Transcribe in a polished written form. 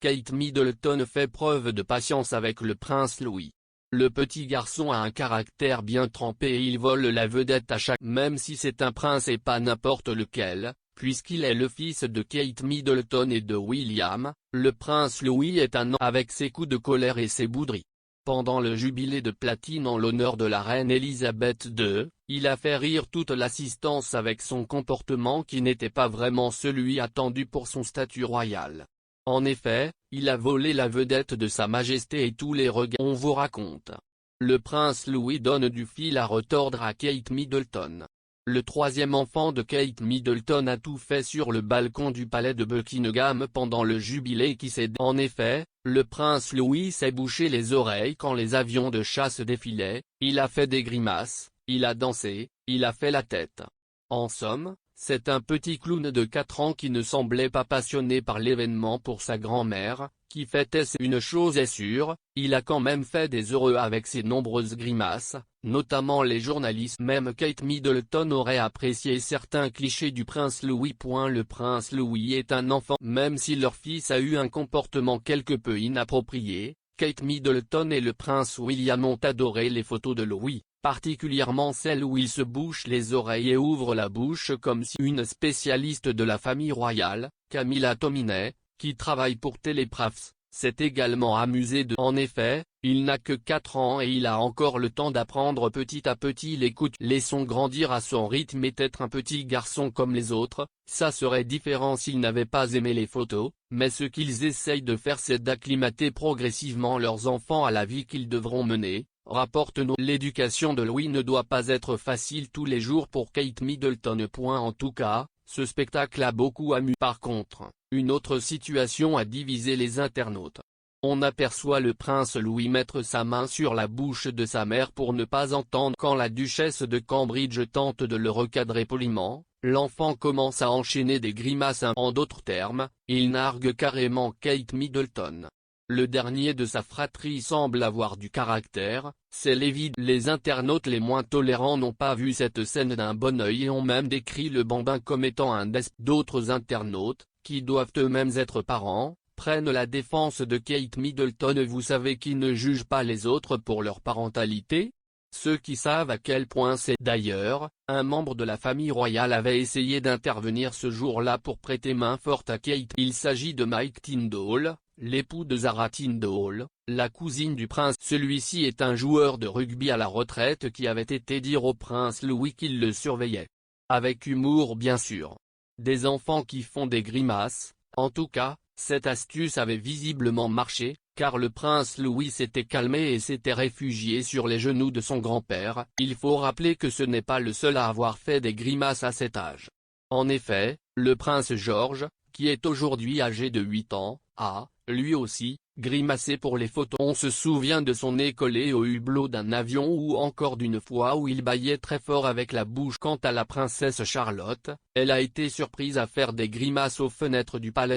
Kate Middleton fait preuve de patience avec le prince Louis. Le petit garçon a un caractère bien trempé et il vole la vedette à chaque. Même si c'est un prince et pas n'importe lequel, puisqu'il est le fils de Kate Middleton et de William, le prince Louis est un homme avec ses coups de colère et ses bouderies. Pendant le jubilé de platine en l'honneur de la reine Elisabeth II, il a fait rire toute l'assistance avec son comportement qui n'était pas vraiment celui attendu pour son statut royal. En effet, il a volé la vedette de Sa Majesté et tous les regards. On vous raconte. Le prince Louis donne du fil à retordre à Kate Middleton. Le troisième enfant de Kate Middleton a tout fait sur le balcon du palais de Buckingham pendant le jubilé qui s'est. En effet, le prince Louis s'est bouché les oreilles quand les avions de chasse défilaient, il a fait des grimaces, il a dansé, il a fait la tête. En somme, c'est un petit clown de 4 ans qui ne semblait pas passionné par l'événement pour sa grand-mère, qui fêtait. Une chose est sûre, il a quand même fait des heureux avec ses nombreuses grimaces, notamment les journalistes. Même Kate Middleton aurait apprécié certains clichés du prince Louis. Le prince Louis est un enfant. Même si leur fils a eu un comportement quelque peu inapproprié, Kate Middleton et le prince William ont adoré les photos de Louis, particulièrement celles où il se bouche les oreilles et ouvre la bouche comme si. Une spécialiste de la famille royale, Camilla Tominey, qui travaille pour Telepraffs, s'est également amusée de. En effet, il n'a que 4 ans et il a encore le temps d'apprendre petit à petit les coups. Laissons grandir à son rythme et être un petit garçon comme les autres, ça serait différent s'ils n'avaient pas aimé les photos, mais ce qu'ils essayent de faire c'est d'acclimater progressivement leurs enfants à la vie qu'ils devront mener, rapporte-nous. L'éducation de Louis ne doit pas être facile tous les jours pour Kate Middleton. En tout cas, ce spectacle a beaucoup amusé. Par contre, une autre situation a divisé les internautes. On aperçoit le prince Louis mettre sa main sur la bouche de sa mère pour ne pas entendre. Quand la duchesse de Cambridge tente de le recadrer poliment, l'enfant commence à enchaîner des grimaces. En d'autres termes, il nargue carrément Kate Middleton. Le dernier de sa fratrie semble avoir du caractère, c'est l'évidence. Les internautes les moins tolérants n'ont pas vu cette scène d'un bon œil et ont même décrit le bambin comme étant un despote. D'autres internautes, qui doivent eux-mêmes être parents, prennent la défense de Kate Middleton. Vous savez qui ne juge pas les autres pour leur parentalité? Ceux qui savent à quel point c'est. D'ailleurs, un membre de la famille royale avait essayé d'intervenir ce jour-là pour prêter main forte à Kate. Il s'agit de Mike Tyndall, l'époux de Zara Tyndall, la cousine du prince. Celui-ci est un joueur de rugby à la retraite qui avait été dire au prince Louis qu'il le surveillait. Avec humour bien sûr. Des enfants qui font des grimaces, en tout cas, cette astuce avait visiblement marché, car le prince Louis s'était calmé et s'était réfugié sur les genoux de son grand-père. Il faut rappeler que ce n'est pas le seul à avoir fait des grimaces à cet âge. En effet, le prince George, qui est aujourd'hui âgé de 8 ans, a, lui aussi, grimacé pour les photos. On se souvient de son nez collé au hublot d'un avion ou encore d'une fois où il bâillait très fort avec la bouche. Quant à la princesse Charlotte, elle a été surprise à faire des grimaces aux fenêtres du palais.